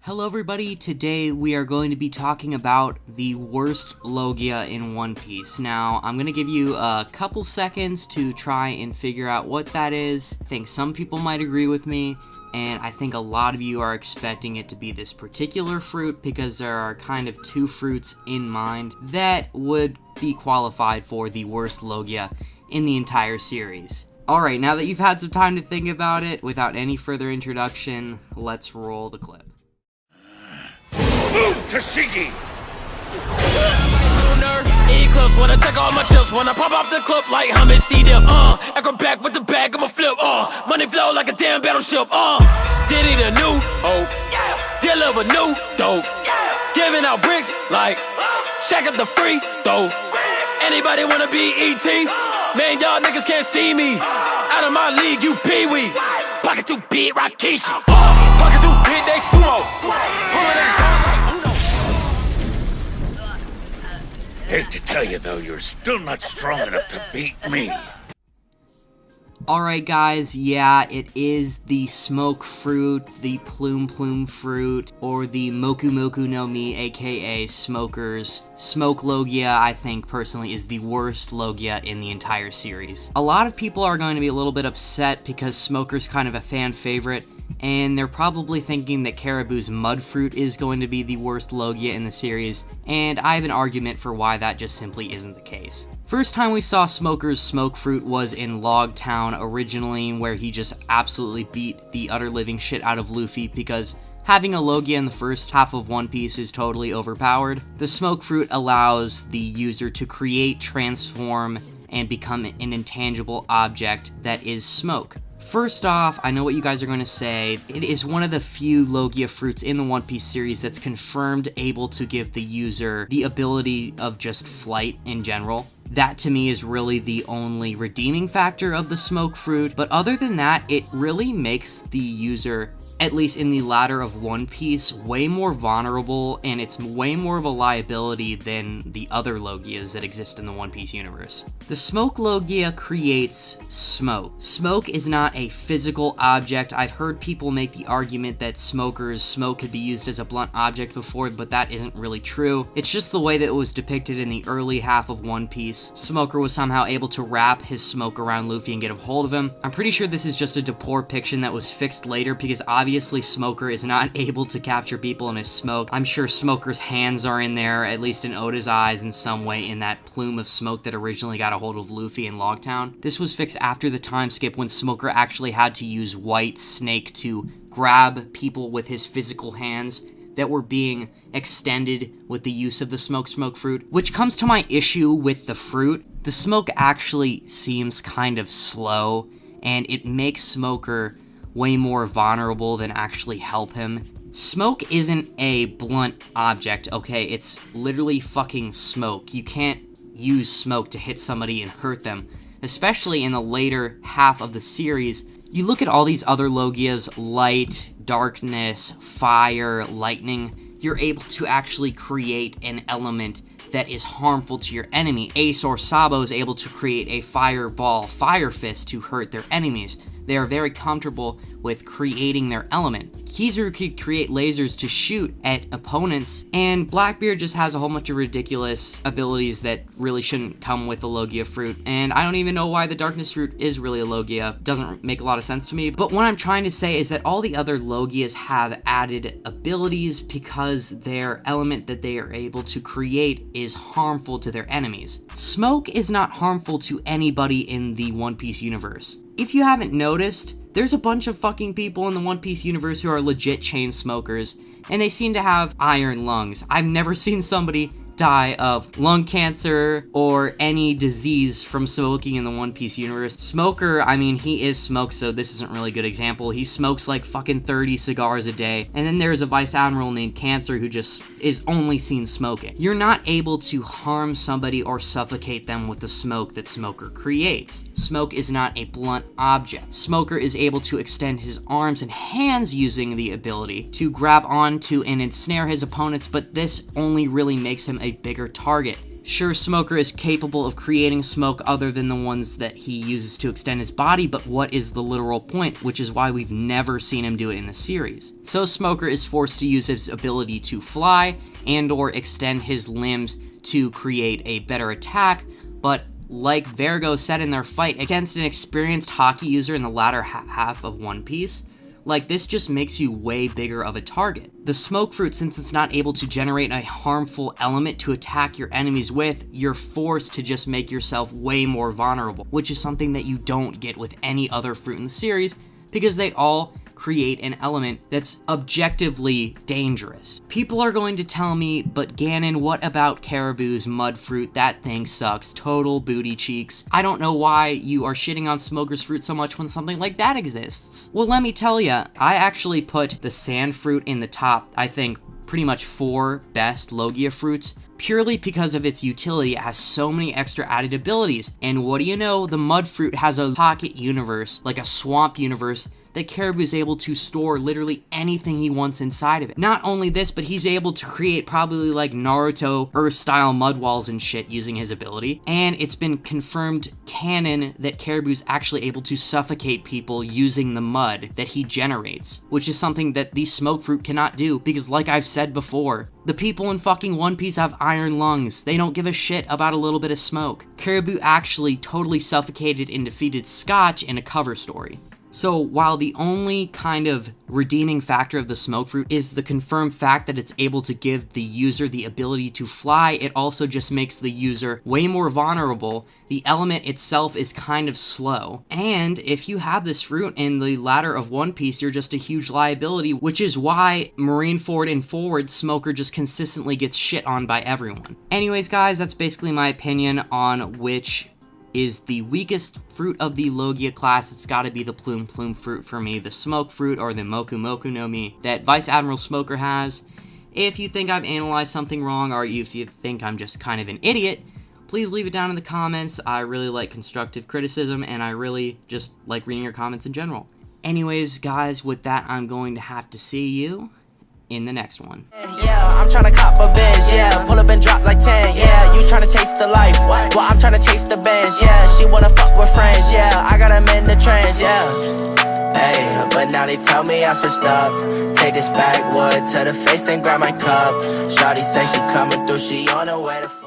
Hello everybody, today we are going to be talking about the worst Logia in One Piece. Now, I'm going to give you a couple seconds to try and figure out what that is. I think some people might agree with me, and I think a lot of you are expecting it to be this particular fruit because there are kind of two fruits in mind that would be qualified for the worst Logia in the entire series. Alright, now that you've had some time to think about it, without any further introduction, let's roll the clip. Move, Tashigi! Ain't close when I take all my chips. When I pop off the clip like hummus, see them, acrobat with the bag, I'ma flip, money flow like a damn battleship, Did it a new, deliver new, dope, giving out bricks like, shack up the free, dope. Anybody wanna be E.T.? Man, y'all niggas can't see me. Out of my league, you pee-wee. Pocket too big, Rakishi. Pocket too big, they sumo. Pulling that gun like Hate to tell you though, you're still not strong enough to beat me. Alright guys, yeah, it is the smoke fruit, the plume fruit, or the Moku Moku no Mi, aka Smokers. Smoke Logia, I think, personally, is the worst Logia in the entire series. A lot of people are going to be a little bit upset because Smoker's kind of a fan favorite, and they're probably thinking that Caribou's Mud Fruit is going to be the worst Logia in the series, and I have an argument for why that just simply isn't the case. First time we saw Smoker's Smoke Fruit was in Log Town originally, where he just absolutely beat the utter living shit out of Luffy because having a Logia in the first half of One Piece is totally overpowered. The Smoke Fruit allows the user to create, transform, and become an intangible object that is smoke. First off, I know what you guys are going to say. It is one of the few Logia fruits in the One Piece series that's confirmed able to give the user the ability of just flight in general. That to me is really the only redeeming factor of the smoke fruit, but other than that, it really makes the user, at least in the ladder of One Piece, way more vulnerable, and it's way more of a liability than the other Logias that exist in the One Piece universe. The Smoke Logia creates smoke. Smoke is not a physical object. I've heard people make the argument that Smoker's smoke could be used as a blunt object before, but that isn't really true. It's just the way that it was depicted in the early half of One Piece. Smoker was somehow able to wrap his smoke around Luffy and get a hold of him. I'm pretty sure this is just a depiction that was fixed later because obviously Smoker is not able to capture people in his smoke. I'm sure Smoker's hands are in there, at least in Oda's eyes in some way, in that plume of smoke that originally got a hold of Luffy in Log Town. This was fixed after the time skip when Smoker actually had to use White Snake to grab people with his physical hands that were being extended with the use of the smoke fruit, which comes to my issue with the fruit. The smoke actually seems kind of slow, and it makes Smoker way more vulnerable than actually help him. Smoke isn't a blunt object, okay? It's literally fucking smoke. You can't use smoke to hit somebody and hurt them, especially in the later half of the series. You look at all these other Logias, light, darkness, fire, lightning, you're able to actually create an element that is harmful to your enemy. Ace or Sabo is able to create a fireball, fire fist to hurt their enemies. They are very comfortable with creating their element. Kizaru could create lasers to shoot at opponents, and Blackbeard just has a whole bunch of ridiculous abilities that really shouldn't come with a Logia fruit, and I don't even know why the Darkness fruit is really a Logia. Doesn't make a lot of sense to me, but what I'm trying to say is that all the other Logias have added abilities because their element that they are able to create is harmful to their enemies. Smoke is not harmful to anybody in the One Piece universe. If you haven't noticed, there's a bunch of fucking people in the One Piece universe who are legit chain smokers, and they seem to have iron lungs. I've never seen somebody die of lung cancer or any disease from smoking in the One Piece universe. Smoker, I mean, he is smoke, so this isn't really a good example. He smokes like fucking 30 cigars a day. And then there's a vice admiral named Cancer who just is only seen smoking. You're not able to harm somebody or suffocate them with the smoke that Smoker creates. Smoke is not a blunt object. Smoker is able to extend his arms and hands using the ability to grab onto and ensnare his opponents, but this only really makes him a bigger target. Sure, Smoker is capable of creating smoke other than the ones that he uses to extend his body, but what is the literal point? Which is why we've never seen him do it in the series. So Smoker is forced to use his ability to fly and or extend his limbs to create a better attack, but like Vergo said in their fight against an experienced hockey user in the latter half of One Piece, like, this just makes you way bigger of a target. The smoke fruit, since it's not able to generate a harmful element to attack your enemies with, you're forced to just make yourself way more vulnerable, which is something that you don't get with any other fruit in the series, because they all create an element that's objectively dangerous. People are going to tell me, but Gannon, what about Caribou's mud fruit? That thing sucks. Total booty cheeks. I don't know why you are shitting on Smoker's fruit so much when something like that exists. Well, let me tell ya, I actually put the sand fruit in the top, I think, pretty much 4 best Logia fruits, purely because of its utility. It has so many extra added abilities, and what do you know, the mud fruit has a pocket universe, like a swamp universe, that Caribou is able to store literally anything he wants inside of it. Not only this, but he's able to create probably like Naruto Earth-style mud walls and shit using his ability, and it's been confirmed canon that Caribou's actually able to suffocate people using the mud that he generates, which is something that the smoke fruit cannot do, because like I've said before, the people in fucking One Piece have iron lungs. They don't give a shit about a little bit of smoke. Caribou actually totally suffocated and defeated Scotch in a cover story. So while the only kind of redeeming factor of the smoke fruit is the confirmed fact that it's able to give the user the ability to fly, it also just makes the user way more vulnerable. The element itself is kind of slow. And if you have this fruit in the ladder of One Piece, you're just a huge liability, which is why Marineford and Forward Smoker just consistently gets shit on by everyone. Anyways, guys, that's basically my opinion on which is the weakest fruit of the Logia class. It's gotta be the Plume Plume fruit for me, the Smoke fruit, or the Moku Moku no Mi that Vice Admiral Smoker has. If you think I've analyzed something wrong, or if you think I'm just kind of an idiot, please leave it down in the comments. I really like constructive criticism, and I really just like reading your comments in general. Anyways, guys, with that, I'm going to have to see you in the next one. Yeah, I'm tryna cop a Benz, yeah, pull up and drop like 10, yeah, you tryna chase the life, well, I'm tryna chase the Benz, yeah, she wanna fuck with friends, yeah, I got them in the trends, yeah, hey, but now they tell me I switched up, take this backwood to the face, then grab my cup, shawty say she coming through, she on her way to